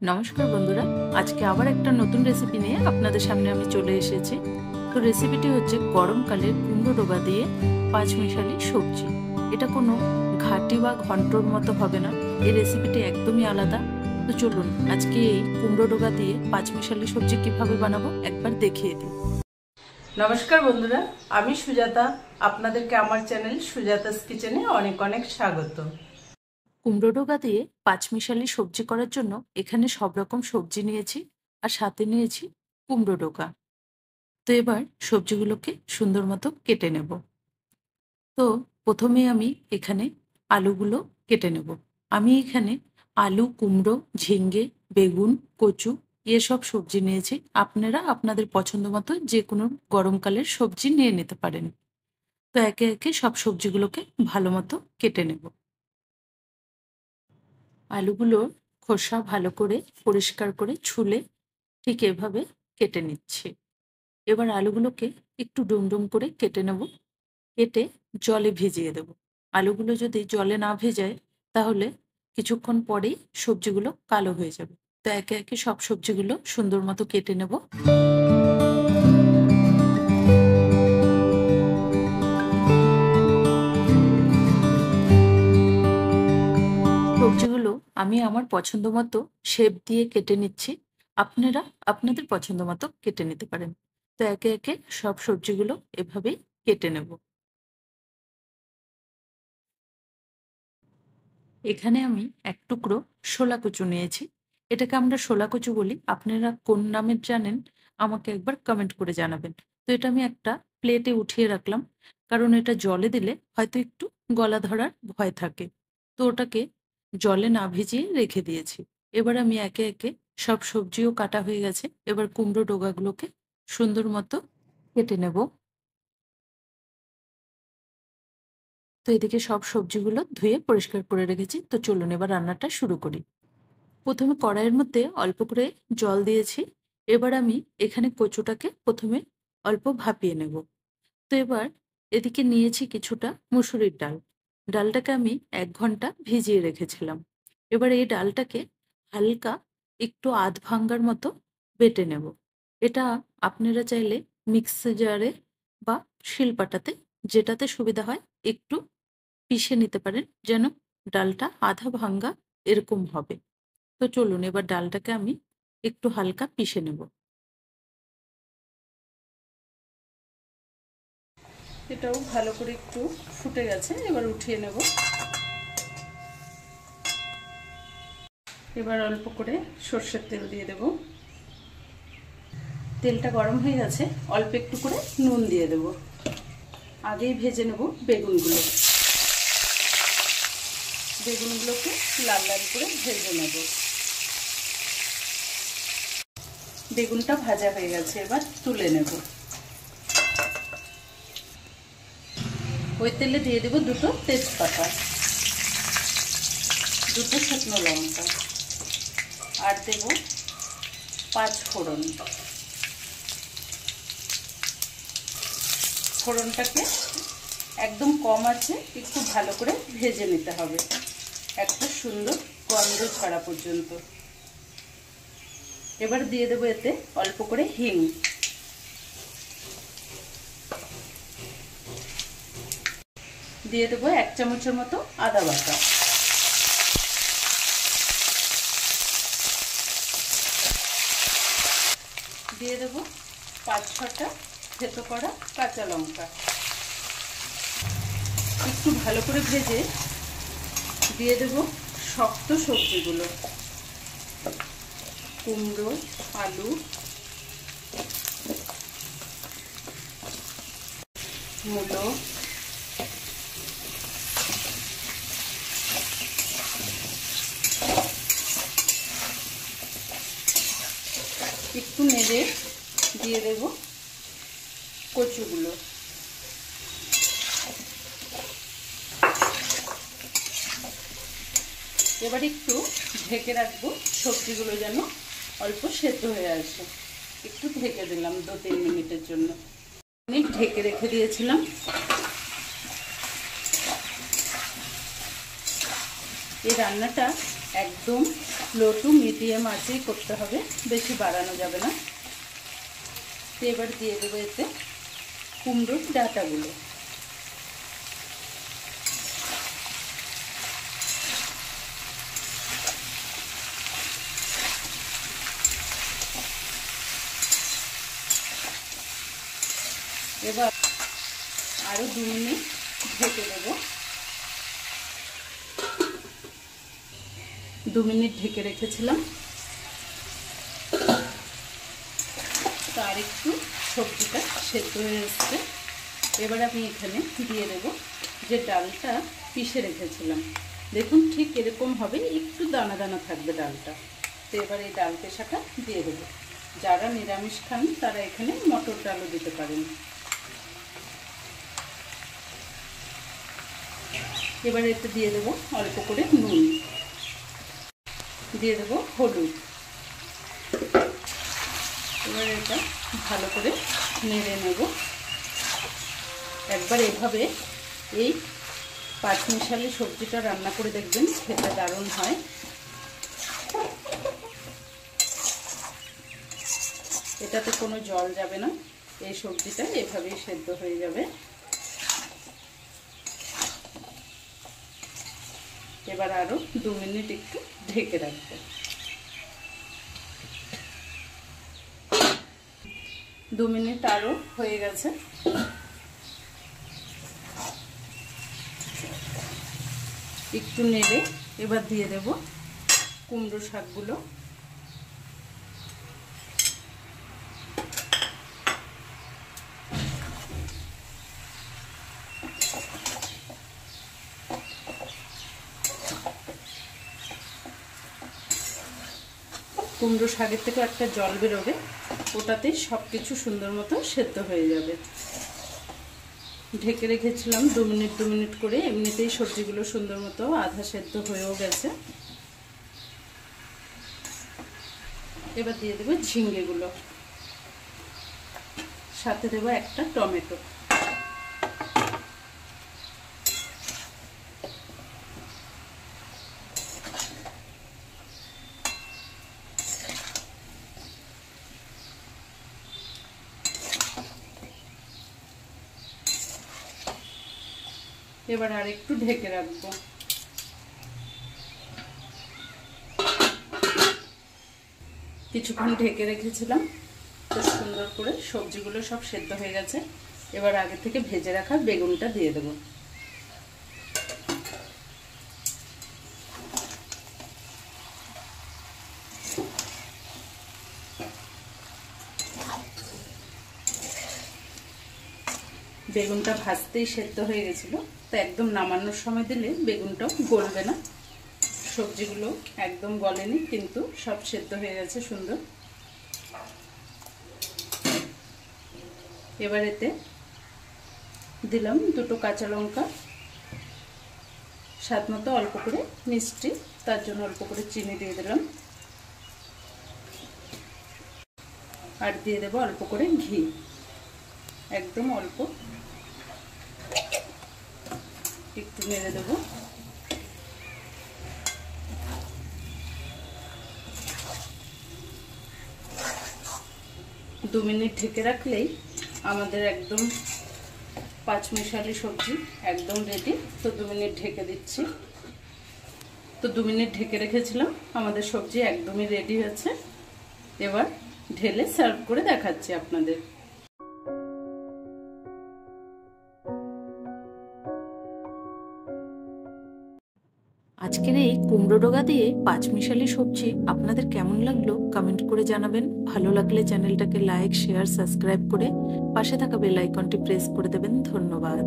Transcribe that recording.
নমস্কার বন্ধুরা, আজকে আবার একটা নতুন রেসিপি নিয়ে আপনাদের সামনে আমি চলে এসেছি। তো রেসিপিটি হচ্ছে গরমকালে কুমড়ো ডোবা দিয়ে পাঁচমিশালি সবজি। এটা কোনো ঘাটি বা ঘন্টর মতো হবে না, এই রেসিপিটি একদমই আলাদা। তো চলুন আজকে এই কুমড়ো ডোবা দিয়ে পাঁচমিশালি সবজি কিভাবে বানাবো একবার দেখিয়ে দিই। নমস্কার বন্ধুরা, আমি সুজাতা। আপনাদেরকে আমার চ্যানেল সুজাতাস কিচেনে অনেক অনেক স্বাগত। কুমড়ো ডোবা দিয়ে পাঁচমিশালি সবজি করার জন্য এখানে সব রকম সবজি নিয়েছি, আর সাথে নিয়েছি কুমড়ো ডোকা। তো এবার সবজিগুলোকে সুন্দর মতো কেটে নেব। তো প্রথমে আমি এখানে আলুগুলো কেটে নেব। আমি এখানে আলু, কুমড়ো, ঝিঙ্গে, বেগুন, কচু এসব সবজি নিয়েছি। আপনারা আপনাদের পছন্দ মতো যে কোনো গরমকালের সবজি নিয়ে নিতে পারেন। তো একে একে সব সবজিগুলোকে ভালো মতো কেটে নেব। আলুগুলো খোসা ভালো করে পরিষ্কার করে ছুলে ঠিক এভাবে কেটে নিচ্ছি। এবার আলুগুলোকে একটু ডুমডুম করে কেটে নেব। কেটে জলে ভিজিয়ে দেব। আলুগুলো যদি জলে না ভেজায় তাহলে কিছুক্ষণ পরেই সবজিগুলো কালো হয়ে যাবে। তো একে একে সব সবজিগুলো সুন্দর মতো কেটে নেব। সবজিগুলো আমি আমার পছন্দ মতো শেপ দিয়ে কেটে নিচ্ছি। আপনারা আপনাদের পছন্দ মতো কেটে নিতে পারেন। তো একে একে সব সবজিগুলো এভাবেই কেটে নেব। এখানে আমি এক টুকরো শোলা কচু নিয়েছি। এটাকে আমরা শোলা কচু বলি। আপনারা কোন নামে জানেন আমাকে একবার কমেন্ট করে জানাবেন। তো এটা আমি একটা প্লেটে উঠিয়ে রাখলাম, কারণ এটা জলে দিলে হয়তো একটু গলা ধরার ভয় থাকে। তো ওটাকে জলে না ভিজিয়ে রেখে দিয়েছি। এবার আমি একে একে সব সবজিও কাটা হয়ে গেছে। এবার কুমড়ো ডোগাগুলোকে সুন্দর মতো কেটে নেব। তো এদিকে সব সবজিগুলো ধুয়ে পরিষ্কার করে রেখেছি। তো চলুন এবার রান্নাটা শুরু করি। প্রথমে কড়াইয়ের মধ্যে অল্প করে জল দিয়েছি। এবার আমি এখানে কচুটাকে প্রথমে অল্প ভাপিয়ে নেব। তো এবার এদিকে নিয়েছি কিছুটা মুসুরির ডাল। ডালটাকে আমি ১ ঘন্টা ভিজিয়ে রেখেছিলাম। এবার এই ডালটাকে হালকা একটু আধ ভাঙ্গার মতো বেটে নেব। এটা আপনারা চাইলে মিক্সি জারে বা শিলপাটাতে, যেটাতে সুবিধা হয়, একটু পিষে নিতে পারেন, যেন ডালটা আধা ভাঙ্গা এরকম হবে। তো চলুন এবার ডালটাকে আমি একটু হালকা পিষে নেব। এটাও ভালো করে একটু ফুটে গেছে, এবার উঠিয়ে নেব। এবার অল্প করে সর্ষের তেল দিয়ে দেব। তেলটা গরম হয়ে গেছে, অল্প একটু করে নুন দিয়ে দেব। আগেই ভেজে নেব বেগুনগুলো। বেগুনগুলোকে লাল লাল করে ভেজে নেব। বেগুনটা ভাজা হয়ে গেছে, এবার তুলে নেব। ওই তেলে দিয়ে দেব দুটো তেজপাতা, দুটো শুকনো লঙ্কা, আর দেব 5 ফোড়ন। ফোড়নটাকে একদম কম আছে একটু ভালো করে ভেজে নিতে হবে, একটা সুন্দর গন্ধ ছড়া পর্যন্ত। এবার দিয়ে দেবো এতে অল্প করে হিং, দিয়ে দেবো 1 চামচের মতো আদা বাটা, দিয়ে দেবো 5-6টা থেতো করা কাঁচা লঙ্কা। একটু ভালো করে ভেজে দিয়ে দেবো শক্ত সবজিগুলো, কুমড়ো, আলু, মূলো, একটু নেড়ে দিয়ে দেব কচুগুলো। এবার একটু ঢেকে রাখবো, সবজিগুলো যেন অল্প সেদ্ধ হয়ে আসে। একটু ঢেকে দিলাম 2-3 মিনিটের জন্য। ঢেকে রেখে দিয়েছিলাম। এই রান্নাটা একদম লো টু মিডিয়াম আঁচেই করতে হবে, বেশি বাড়ানো যাবে না। তো এবার দিয়ে দেবো এতে কুমড়োর ডাঁটাগুলো। এবার আরও 2 মিনিট ঢেকে দেব। 2 মিনিট ঢেকে রেখেছিলাম। তো আর একটু সবজিটা সেদ্ধ হয়ে এসছে। এবার আমি এখানে দিয়ে দেব যে ডালটা পিষে রেখেছিলাম। দেখুন ঠিক এরকম হবে, একটু দানা দানা থাকবে ডালটা। তো এবার এই ডাল পেশাটা দিয়ে দেবো। যারা নিরামিষ খান তারা এখানে মটর ডালও দিতে পারেন। এবার এতে দিয়ে দেবো অল্প করে নুন, দিয়ে দেবো হলুদ। এবার এটা ভালো করে নেড়ে নেব। একবার এভাবে এই পাঁচমিশালি সবজিটা রান্না করে দেখবেন, খেতে দারুণ হয়। এটাতে কোনো জল যাবে না, এই সবজিটা এভাবেই সেদ্ধ হয়ে যাবে। এবার আরও 2 মিনিট একটু ঢেকে রাখবো। 2 মিনিট আরও হয়ে গেছে। একটু নেড়ে এবার দিয়ে দেব কুমড়ো শাকগুলো। কুমড়ো শাকের থেকে একটা জল বেরোবে, ওটাতেই সব কিছু সুন্দর মতো সেদ্ধ হয়ে যাবে। ঢেকে রেখেছিলাম 2 মিনিট করে, এমনিতেই সবজিগুলো সুন্দর মতো আধা সেদ্ধ হয়েও গেছে। এবার দিয়ে দেবো ঝিঙ্গেগুলো, সাথে দেবো একটা টমেটো। এবার আর একটু ঢেকে রাখবো। কিছুক্ষণ ঢেকে রেখেছিলাম, তো সুন্দর করে সবজিগুলো সব সেদ্ধ হয়ে গেছে। এবার আগে থেকে ভেজে রাখা বেগুনটা দিয়ে দেবো। বেগুনটা ভাজতেই সেদ্ধ হয়ে গেছিল, তো একদম নামানোর সময় দিলে বেগুনটাও গলবে না। সবজিগুলো একদম গলেনি, কিন্তু সব সেদ্ধ হয়ে গেছে সুন্দর। এবার এতে দিলাম 2টো কাঁচা লঙ্কা, স্বাদ মতো অল্প করে মিষ্টি, তার জন্য অল্প করে চিনি দিয়ে দিলাম। আর দিয়ে দেবো অল্প করে ঘি, একদম অল্প। একটু নেড়ে দেবো। দু মিনিট ঢেকে রাখলেই আমাদের একদম পাঁচমিশালি সবজি একদম রেডি। তো 2 মিনিট ঢেকে দিচ্ছি। তো 2 মিনিট ঢেকে রেখেছিলাম, আমাদের সবজি একদমই রেডি হয়েছে। এবার ঢেলে সার্ভ করে দেখাচ্ছি আপনাদের। আজকের এই কুমড়ো ডগা দিয়ে পাঁচমিশালি সবজি আপনাদের কেমন লাগলো কমেন্ট করে জানাবেন। ভালো লাগলে চ্যানেলটাকে লাইক, শেয়ার, সাবস্ক্রাইব করে পাশে থাকা বেল আইকনটি প্রেস করে দেবেন। ধন্যবাদ।